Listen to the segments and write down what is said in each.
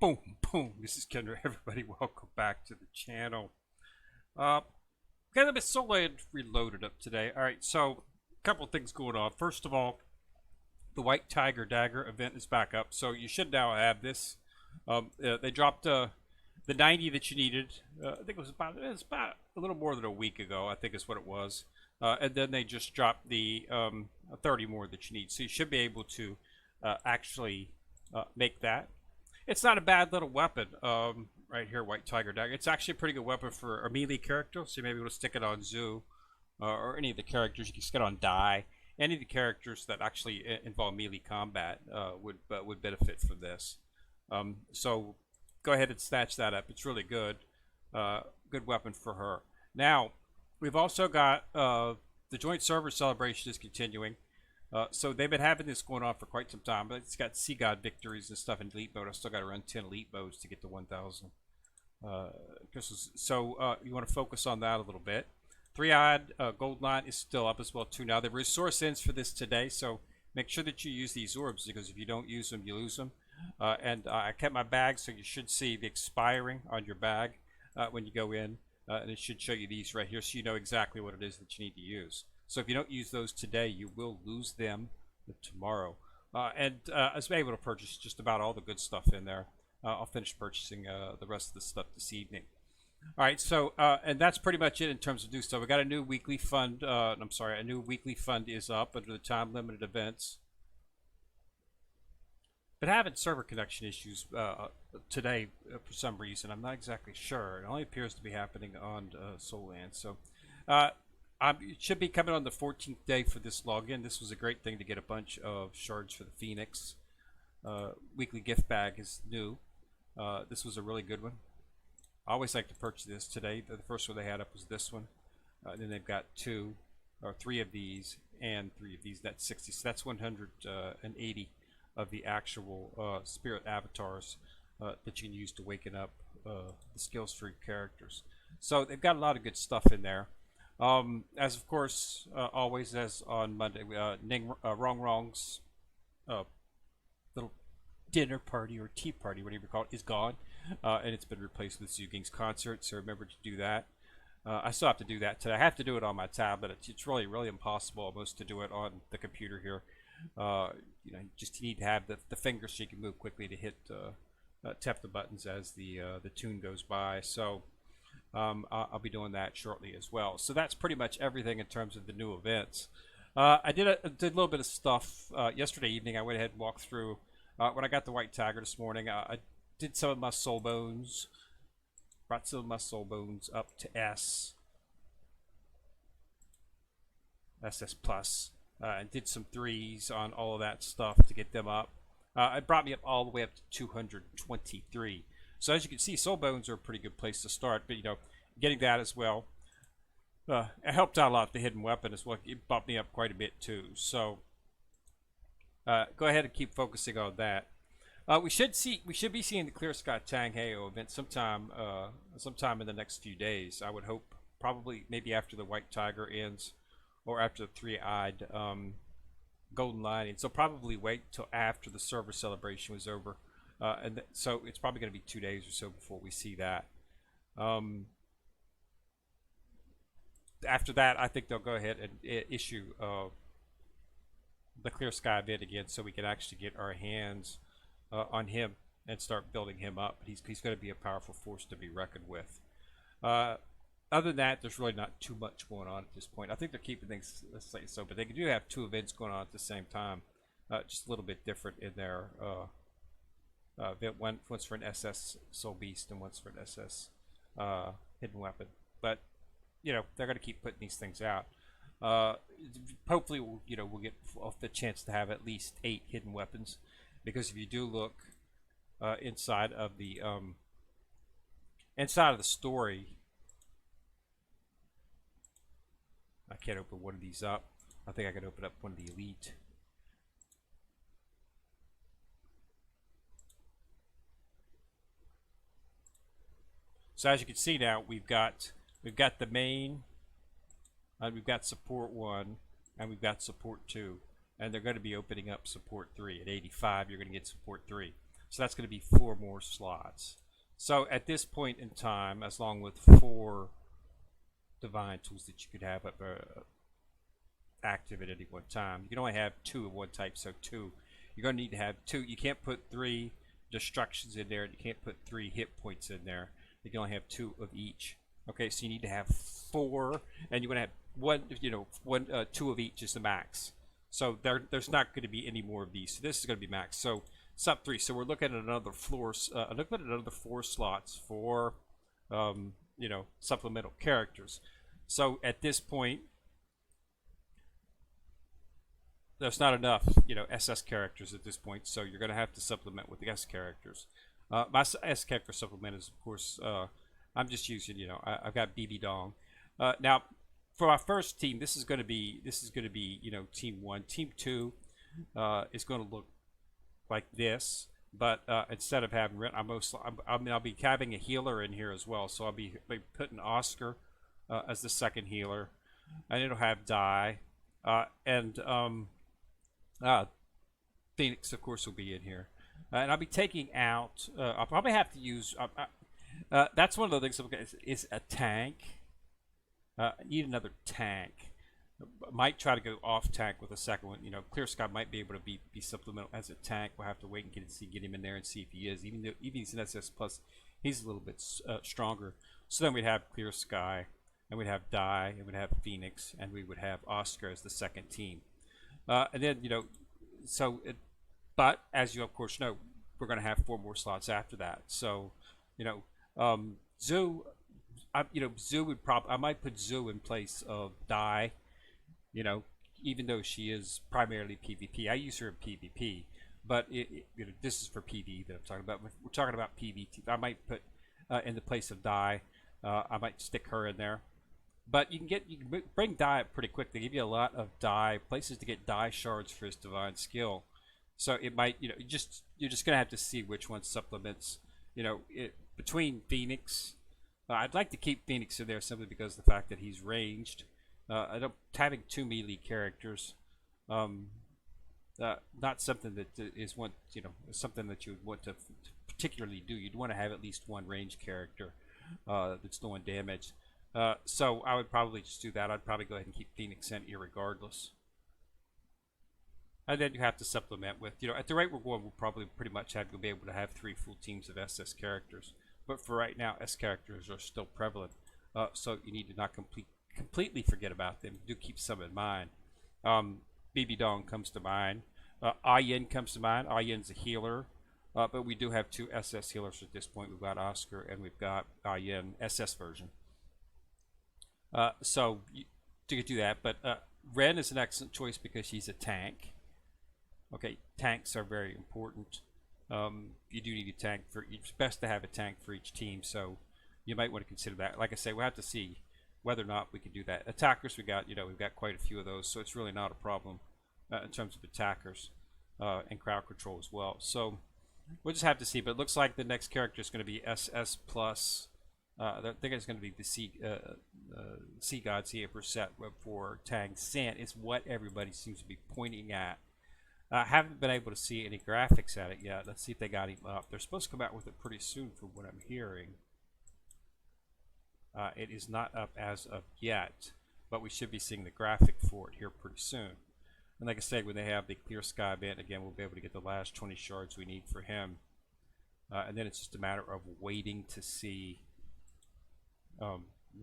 Boom, boom. This is Kendra. Everybody, welcome back to the channel. Got a bit solo and reloaded up today. All right, so a couple of things going on. First of all, the White Tiger Dagger event is back up, so you should now have this. They dropped the 90 that you needed. I think it was about a little more than a week ago. I think is what it was. And then they just dropped the 30 more that you need. So you should be able to actually make that. It's not a bad little weapon, right here, White Tiger Dagger. It's actually a pretty good weapon for a melee character, so you may be able to stick it on Zoo, or any of the characters. You can stick it on Die. Any of the characters that actually involve melee combat would benefit from this. So go ahead and snatch that up. It's really good. Good weapon for her. Now, we've also got the joint server celebration is continuing. So they've been having this going on for quite some time, but it's got Sea God victories and stuff in elite mode. I still got to run 10 elite modes to get to 1,000 crystals. So you want to focus on that a little bit. Three-eyed gold line is still up as well too. Now the resource ends for this today, so make sure that you use these orbs, because if you don't use them, you lose them. And I kept my bag, so you should see the expiring on your bag when you go in, and it should show you these right here, so you know exactly what it is that you need to use. So if you don't use those today, you will lose them tomorrow. And I was able to purchase just about all the good stuff in there. I'll finish purchasing the rest of the stuff this evening. All right, so and that's pretty much it in terms of new stuff. We got a new weekly fund. I'm sorry, a new weekly fund is up under the time limited events. But having server connection issues today for some reason. I'm not exactly sure. It only appears to be happening on Solland. So it should be coming on the 14th day for this login. This was a great thing to get a bunch of shards for the Phoenix. Weekly gift bag is new. This was a really good one. I always like to purchase this today. The first one they had up was this one. Then they've got three of these and three of these. That's 60. So that's 180 of the actual spirit avatars that you can use to waken up the skills for your characters. So they've got a lot of good stuff in there. As of course, always as on Monday, Wrong Wrong's little dinner party or tea party, whatever you call it, is gone, and it's been replaced with Zuging's concert. So remember to do that. I still have to do that today. I have to do it on my tablet. It's really impossible almost to do it on the computer here. You just need to have the fingers so you can move quickly to hit tap the buttons as the tune goes by. So I'll be doing that shortly as well. So that's pretty much everything in terms of the new events. I did a little bit of stuff yesterday evening. I went ahead and walked through when I got the White Tiger this morning. I did some of my soul bones, brought some of my soul bones up to SS plus, and did some threes on all of that stuff to get them up. It brought me up all the way up to 223. So as you can see, soul bones are a pretty good place to start, but getting that as well, it helped out a lot. The hidden weapon as well, it bumped me up quite a bit too. So go ahead and keep focusing on that. We should be seeing the Clear Sky Tang Heo event sometime in the next few days. I would hope probably maybe after the White Tiger ends, or after the three-eyed golden lining. So probably wait till after the server celebration was over. So it's probably going to be 2 days or so before we see that. After that, I think they'll go ahead and issue the Clear Sky event again, so we can actually get our hands on him and start building him up. He's going to be a powerful force to be reckoned with. Other than that, there's really not too much going on at this point. I think they're keeping things, let's say so, but they do have two events going on at the same time, just a little bit different in their event. One's for an SS Soul Beast and one's for an SS Hidden Weapon. But they're going to keep putting these things out. Hopefully, we'll get the chance to have at least 8 hidden weapons, because if you do look inside of the story, I can't open one of these up. I think I can open up one of the elite. So as you can see now, we've got the main, we've got support 1, and we've got support 2, and they're going to be opening up support 3 at 85. You're going to get support 3. So that's going to be 4 more slots. So at this point in time, as long with 4 divine tools that you could have up active at any one time, you can only have 2 of one type. So 2, you're going to need to have 2. You can't put 3 destructions in there. You can't put 3 hit points in there. You can only have 2 of each. Okay, so you need to have 4, and you're going to have 2 of each is the max. So there's not going to be any more of these. So this is going to be max. So sub 3. So we're looking at another floor. Looking at another 4 slots for supplemental characters. So at this point, there's not enough SS characters at this point. So you're going to have to supplement with the S characters. My S character supplement is, of course, I'm just using I've got BB Dong. Now for our first team, this is going to be team 1. Team 2 is going to look like this, but instead of having I'll be having a healer in here as well. So I'll be putting Oscar as the second healer, and it'll have Die, and Phoenix, of course, will be in here, and I'll be taking out. I'll probably have to use. That's one of the things is a tank. I need another tank. Might try to go off tank with a second one. Clear Sky might be able to be supplemental as a tank. We'll have to wait and get him in there and see if he is. Even he's an SS plus, he's a little bit stronger. So then we'd have Clear Sky, and we'd have Die, and we'd have Phoenix, and we would have Oscar as the second team. And then but as you of course know, we're going to have 4 more slots after that. So Zoo. Zoo would I might put Zoo in place of Die, even though she is primarily PvP. I use her in PvP, but this is for PvE that I'm talking about. We're talking about PvP. I might put in the place of Die. I might stick her in there, but you can bring Die up pretty quick. They give you a lot of Die places to get Die shards for his divine skill. So it might you're just gonna have to see which one supplements. Between Phoenix. I'd like to keep Phoenix in there simply because of the fact that he's ranged. Having 2 melee characters, not something that is something that you would want to particularly do. You'd want to have at least 1 ranged character that's doing damage. So I would probably just do that. I'd probably go ahead and keep Phoenix in irregardless. And then you have to supplement with, at the rate we're going, we'll probably pretty much be able to have 3 full teams of SS characters. But for right now, S characters are still prevalent, so you need to not completely forget about them. Do keep some in mind. BB Dong comes to mind. Ayin comes to mind. Ayin's a healer, but we do have 2 SS healers at this point. We've got Oscar and we've got Ayin SS version. So to do that, but Ren is an excellent choice because she's a tank. Okay, tanks are very important. You do need a tank it's best to have a tank for each team, so you might want to consider that. Like I say, we'll have to see whether or not we can do that. Attackers, we've got quite a few of those, so it's really not a problem in terms of attackers and crowd control as well. So we'll just have to see, but it looks like the next character is going to be SS plus. I think it's going to be the Sea God, Sea Emperor set for Tang San is what everybody seems to be pointing at. I haven't been able to see any graphics at it yet. Let's see if they got him up. They're supposed to come out with it pretty soon from what I'm hearing. It is not up as of yet, but we should be seeing the graphic for it here pretty soon. And like I said, when they have the Clear Sky event, again, we'll be able to get the last 20 shards we need for him. And then it's just a matter of waiting to see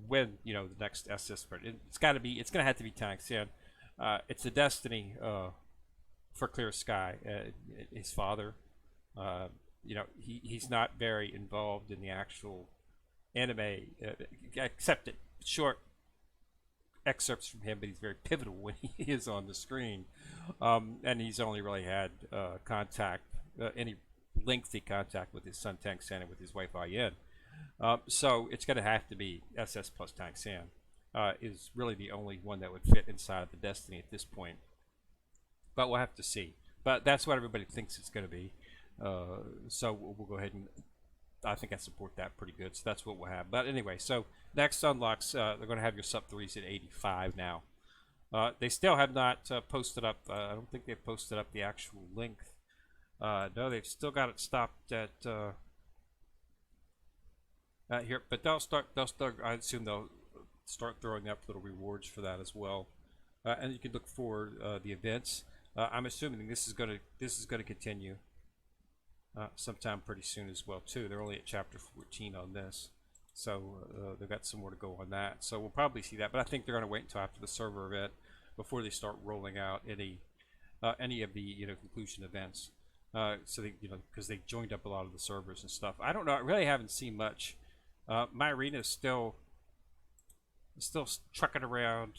when, the next SS. It's going to have to be Tang San. It's a destiny for Clear Sky. His father, he's not very involved in the actual anime, except short excerpts from him, but he's very pivotal when he is on the screen. And he's only really had any lengthy contact with his son Tang San and with his wife Ayin. So it's going to have to be SS plus Tang San. Is really the only one that would fit inside of the Destiny at this point. But we'll have to see. But that's what everybody thinks it's going to be. So we'll go ahead and I think I support that pretty good. So that's what we'll have. But anyway, so next unlocks, they're going to have your sub 3s at 85 now. They still have not posted up. I don't think they've posted up the actual length No, they've still got it stopped at here, but they'll start. They'll start. I assume they'll start throwing up little rewards for that as well. And you can look for the events. I'm assuming this is gonna continue sometime pretty soon as well too. They're only at chapter 14 on this, so they've got some more to go on that. So we'll probably see that, but I think they're gonna wait until after the server event before they start rolling out any of the conclusion events. So they because they joined up a lot of the servers and stuff. I don't know. I really haven't seen much. My arena is still trucking around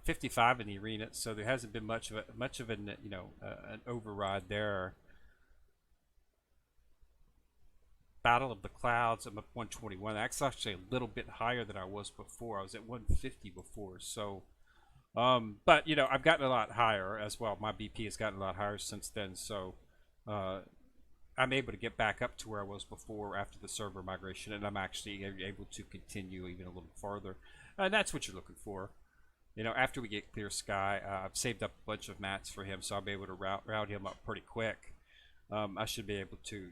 55 in the arena, so there hasn't been much of an an override there. Battle of the Clouds, I'm up 121. That's actually a little bit higher than I was before. I was at 150 before, so but I've gotten a lot higher as well. My BP has gotten a lot higher since then, so I'm able to get back up to where I was before after the server migration, and I'm actually able to continue even a little farther. And that's what you're looking for. After we get Clear Sky, I've saved up a bunch of mats for him, so I'll be able to route him up pretty quick. I should be able to,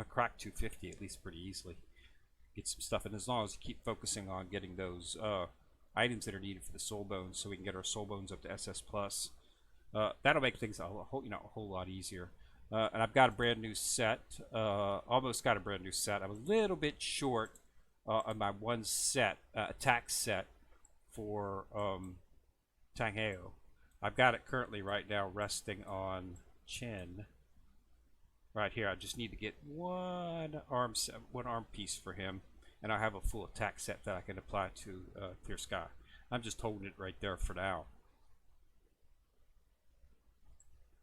crack 250 at least pretty easily. Get some stuff, and as long as you keep focusing on getting those items that are needed for the soul bones, so we can get our soul bones up to SS plus, that'll make things a whole lot easier. And I've got a brand new set, almost got a brand new set. I'm a little bit short on my one set, attack set for Tangheo. I've got it currently right now resting on Chen. Right here, I just need to get one arm piece for him, and I have a full attack set that I can apply to Clear Sky. I'm just holding it right there for now,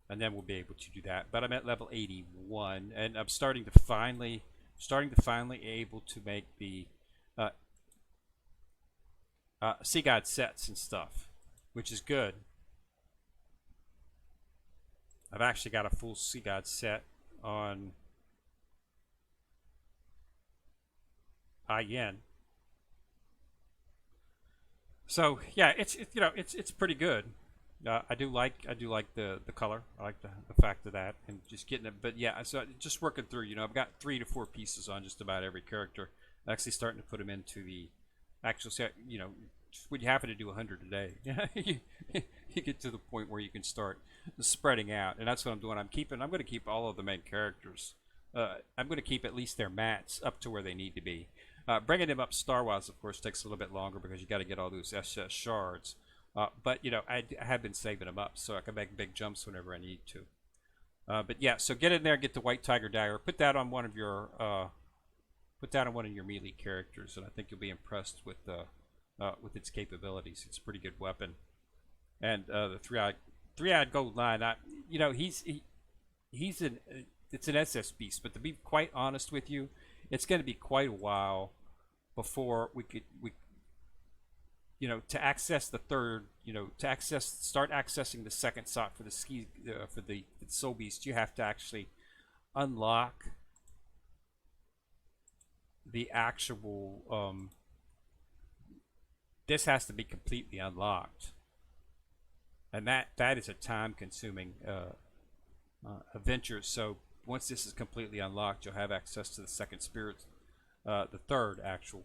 and then we'll be able to do that. But I'm at level 81, and I'm starting to finally able to make the Sea God sets and stuff, which is good. I've actually got a full Sea God set on IN. So yeah, it's pretty good. I do like the color. I like the fact of that, and just getting it. But yeah, so just working through. I've got 3 to 4 pieces on just about every character. Actually starting to put them into the actual set. When you happen to do 100 a day, you get to the point where you can start spreading out, and that's what I'm doing. I'm going to keep all of the main characters. I'm going to keep at least their mats up to where they need to be. Bringing them up star-wise, of course, takes a little bit longer because you got to get all those SS shards. But I have been saving them up so I can make big jumps whenever I need to. But yeah, so get in there, get the White Tiger Dagger, put that on one of your melee characters, and I think you'll be impressed with its capabilities. It's a pretty good weapon. And the three-eyed gold line, it's an SS beast, but to be quite honest with you, it's going to be quite a while before to access the third, start accessing the second slot for the soul beast. You have to actually unlock the actual. This has to be completely unlocked, and that is a time-consuming adventure. So once this is completely unlocked, you'll have access to the second spirit, the third actual.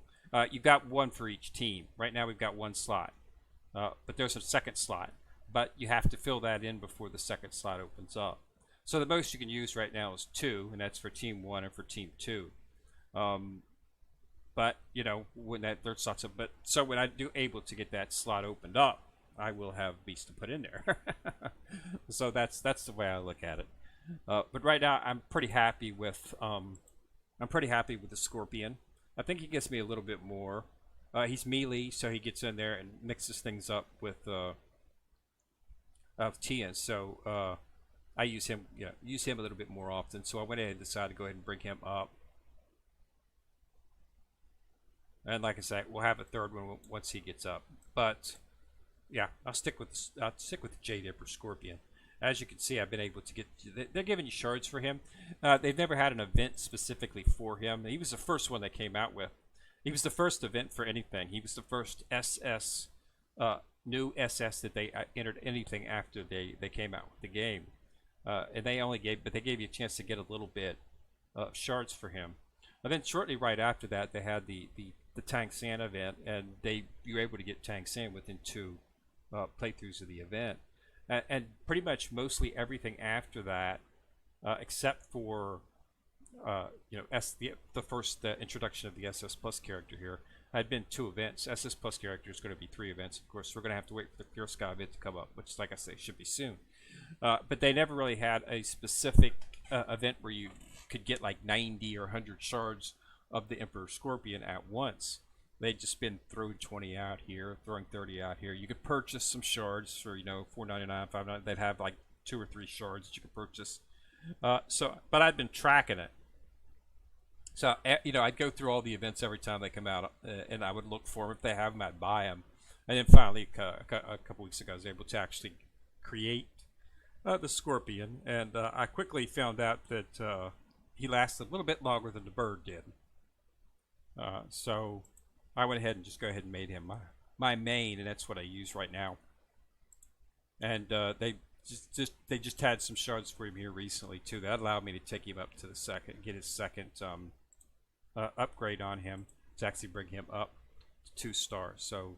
You've got one for each team. Right now we've got one slot, but there's a second slot. But you have to fill that in before the second slot opens up. So the most you can use right now is 2, and that's for Team 1 and for Team 2. But when that third slot's up, so when I do able to get that slot opened up, I will have beasts to put in there. So that's the way I look at it. But right now I'm pretty happy with the Scorpion. I think he gives me a little bit more. He's melee, so he gets in there and mixes things up with Tian. So I use him a little bit more often. So I went ahead and decided to go ahead and bring him up. And like I said, we'll have a third one once he gets up. But yeah, I'll stick with the Jade Emperor Scorpion. As you can see, I've been able to get. They're giving you shards for him. They've never had an event specifically for him. He was the first one they came out with. He was the first event for anything. He was the first SS, new SS that they entered anything after they came out with the game. and they gave you a chance to get a little bit of shards for him. And then shortly right after that, they had the Tang San event, and you were able to get Tang San within 2 playthroughs of the event, and pretty much mostly everything after that, except for the first introduction of the SS Plus character here, had been 2 events. SS Plus character is going to be 3 events. Of course, we're going to have to wait for the Pure Sky event to come up, which, like I say, should be soon. But they never really had a specific event where you could get like 90 or 100 shards of the Emperor Scorpion at once. They'd just been throwing 20 out here, throwing 30 out here. You could purchase some shards for $4.99, $5.99. They'd have like 2 or 3 shards that you could purchase. But I'd been tracking it. So I'd go through all the events every time they come out, and I would look for them. If they have them, I'd buy them. And then finally, a couple weeks ago, I was able to actually create the Scorpion, and I quickly found out that he lasted a little bit longer than the bird did. So I went ahead and just made him my main, and that's what I use right now. And they just had some shards for him here recently too. That allowed me to take him up to get his second upgrade on him to actually bring him up to 2 stars. So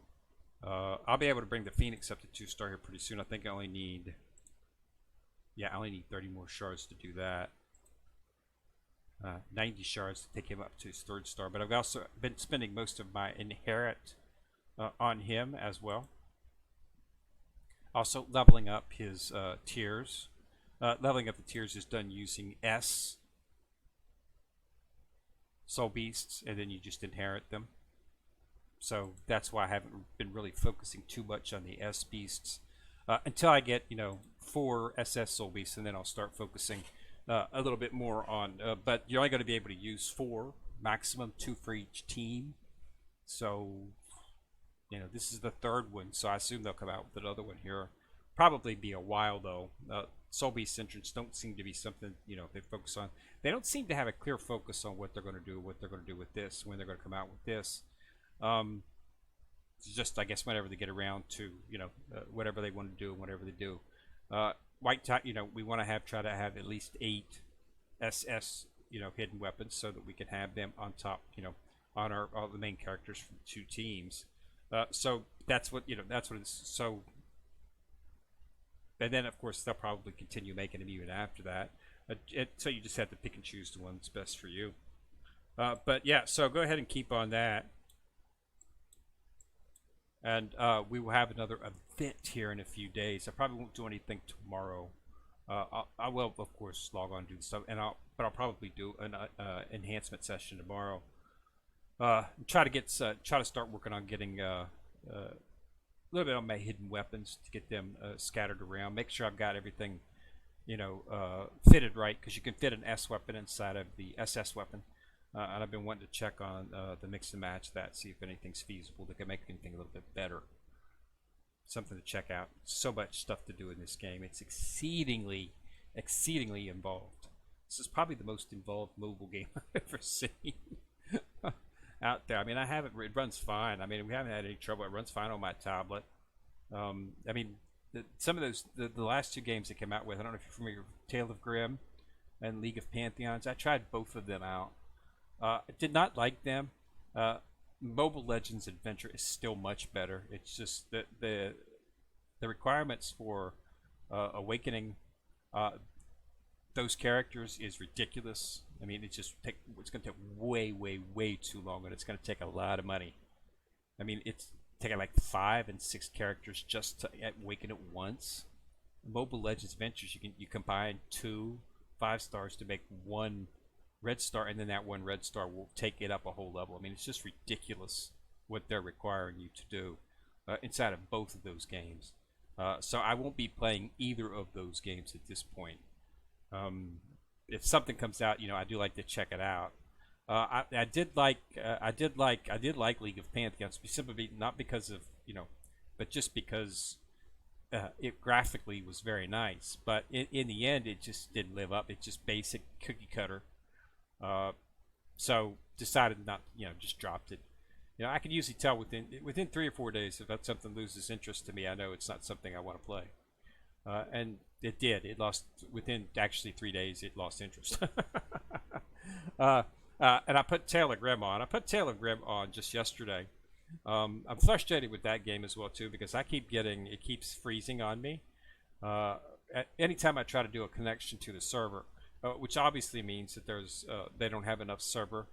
I'll be able to bring the Phoenix up to 2 star here pretty soon. I think I only need 30 more shards to do that. 90 shards to take him up to his 3rd star. But I've also been spending most of my inherit on him as well. Also leveling up his tiers. Leveling up the tiers is done using S soul beasts, and then you just inherit them. So that's why I haven't been really focusing too much on the S beasts until I get 4 SS soul beasts, and then I'll start focusing a little bit more on. But you're only going to be able to use 4, maximum 2 for each team. So this is the 3rd one, so I assume they'll come out with another one here. Probably be a while though. Soul Beast entrants don't seem to be something they focus on. They don't seem to have a clear focus on what they're going to do, with this, when they're going to come out with this. It's just, I guess, whenever they get around to whatever they want to do and whatever they do. White type, we want to try to have at least 8 SS hidden weapons so that we can have them on top, on all the main characters from 2 teams. So that's what that's what it's. So, and then of course they'll probably continue making them even after that. So you just have to pick and choose the one that's best for you. But yeah, so go ahead and keep on that, and we will have another event here in a few days. I probably won't do anything tomorrow. I will of course log on and do stuff, but I'll probably do an enhancement session tomorrow. Try to start working on getting a little bit on my hidden weapons to get them scattered around. Make sure I've got everything fitted right, because you can fit an S weapon inside of the SS weapon, and I've been wanting to check on the mix and match that, see if anything's feasible that can make anything a little bit better. Something to check out. So much stuff to do in this game. It's exceedingly involved. This is probably the most involved mobile game I've ever seen out there. I mean, it runs fine. I mean, we haven't had any trouble. It runs fine on my tablet. I mean, some of those, the last 2 games they came out with, I don't know if you're familiar with Tale of Grimm and League of Pantheons. I tried both of them out. I did not like them. Mobile Legends Adventure is still much better. It's just that the requirements for awakening those characters is ridiculous. I mean, it's going to take way too long, and it's going to take a lot of money. I mean, it's taking like 5 and 6 characters just to awaken it once. Mobile Legends Adventures, you combine 2 5-stars to make 1 red star, and then that 1 red star will take it up a whole level. I mean, it's just ridiculous what they're requiring you to do inside of both of those games. So I won't be playing either of those games at this point. If something comes out, I do like to check it out. I did like League of Pantheons, simply not because of but just because it graphically was very nice. But in the end, it just didn't live up. It's just basic cookie cutter. So decided not, just dropped it. I can usually tell within 3 or 4 days if that something loses interest to me. I know it's not something I want to play. And it did. It lost within actually 3 days. It lost interest. And I put Taylor Grimm on. I put Taylor Grimm on just yesterday. I'm frustrated with that game as well too because it keeps freezing on me. Anytime I try to do a connection to the server, which obviously means that they don't have enough server.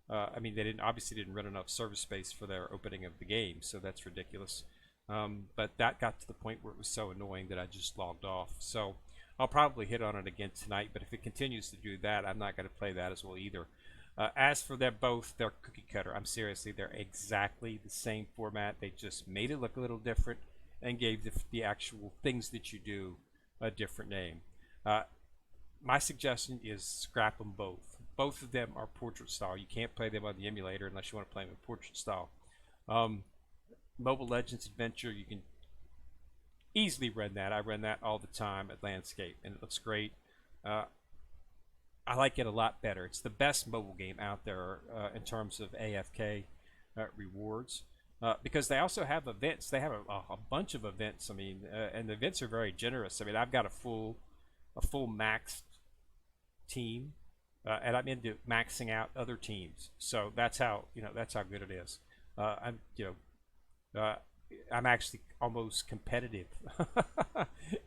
I mean, they didn't run enough server space for their opening of the game, so that's ridiculous. But that got to the point where it was so annoying that I just logged off. So I'll probably hit on it again tonight, but if it continues to do that, I'm not going to play that as well either. As for them both, they're cookie cutter. They're exactly the same format. They just made it look a little different and gave the actual things that you do a different name. My suggestion is scrap them both. Both of them are portrait style. You can't play them on the emulator unless you want to play them in portrait style. Mobile Legends Adventure, you can easily run that. I run that all the time at Landscape, and it looks great. I like it a lot better. It's the best mobile game out there in terms of AFK rewards because they also have events. They have a bunch of events. I mean, and the events are very generous. I mean, I've got a full maxed team, and I'm into maxing out other teams. So that's how good it is. I'm actually almost competitive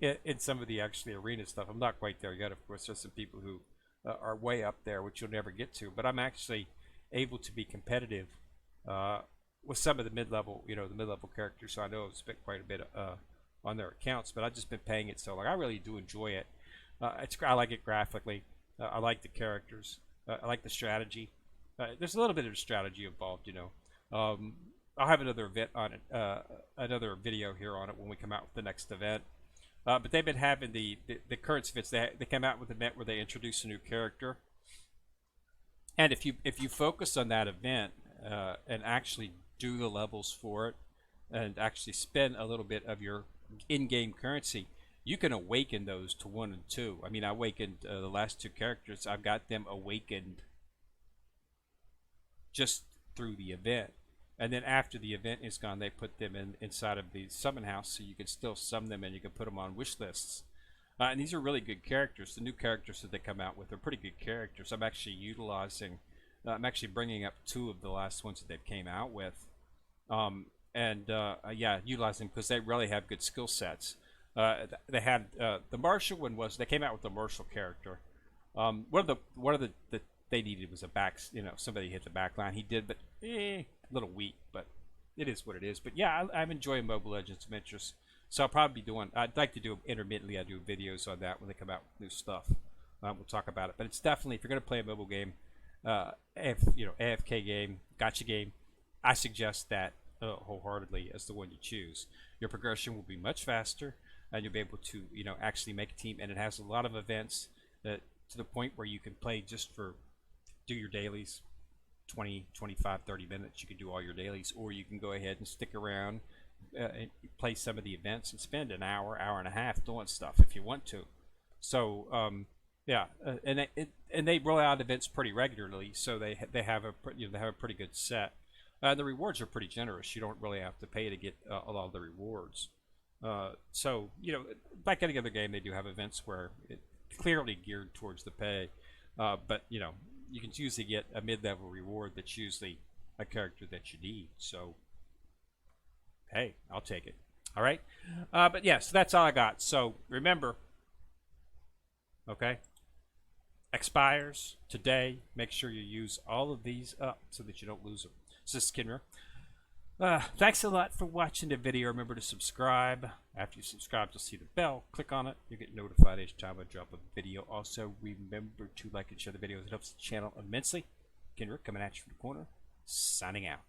in some of the actually arena stuff. I'm not quite there yet. Of course, there's some people who are way up there, which you'll never get to. But I'm actually able to be competitive with some of the mid-level, the mid-level characters. So I know I've spent quite a bit on their accounts, but I've just been paying it so long. I really do enjoy it. I like it graphically. I like the characters. I like the strategy. There's a little bit of strategy involved, I'll have another event on it, another video here on it when we come out with the next event. But they've been having the current events. They came out with an event where they introduce a new character, and if you focus on that event and actually do the levels for it, and actually spend a little bit of your in-game currency, you can awaken those to 1 and 2. I mean, I awakened the last 2 characters. I've got them awakened just through the event. And then after the event is gone, they put them inside of the summon house, so you can still summon them and you can put them on wish lists. And these are really good characters. The new characters that they come out with are pretty good characters. I'm actually bringing up 2 of the last ones that they came out with. Utilizing because they really have good skill sets. They had the martial one they came out with the martial character. One of the they needed was a somebody hit the back line. He did, but a little weak, but it is what it is. But yeah, I'm enjoying Mobile Legends Adventures, so I'll probably be I'd like to do intermittently. I do videos on that when they come out with new stuff. We'll talk about it, but it's definitely, if you're going to play a mobile game, AFK game, gotcha game, I suggest that wholeheartedly as the one you choose. Your progression will be much faster, and you'll be able to actually make a team, and it has a lot of events to the point where you can play do your dailies. 20, 25, 30 minutes, you can do all your dailies, or you can go ahead and stick around and play some of the events and spend an hour and a half doing stuff if you want to. So and they roll out events pretty regularly, so they have a pretty good set. The rewards are pretty generous. You don't really have to pay to get a lot of the rewards. So like any other game, they do have events where it's clearly geared towards the pay, but you can usually get a mid-level reward that's usually a character that you need. So, hey, I'll take it. All right? But yeah, so that's all I got. So, remember, okay, expires today. Make sure you use all of these up so that you don't lose them. So this is Kinra. Thanks a lot for watching the video. Remember to subscribe. After you subscribe, you'll see the bell. Click on it. You'll get notified each time I drop a video. Also, remember to like and share the videos. It helps the channel immensely. Kendrick coming at you from the corner. Signing out.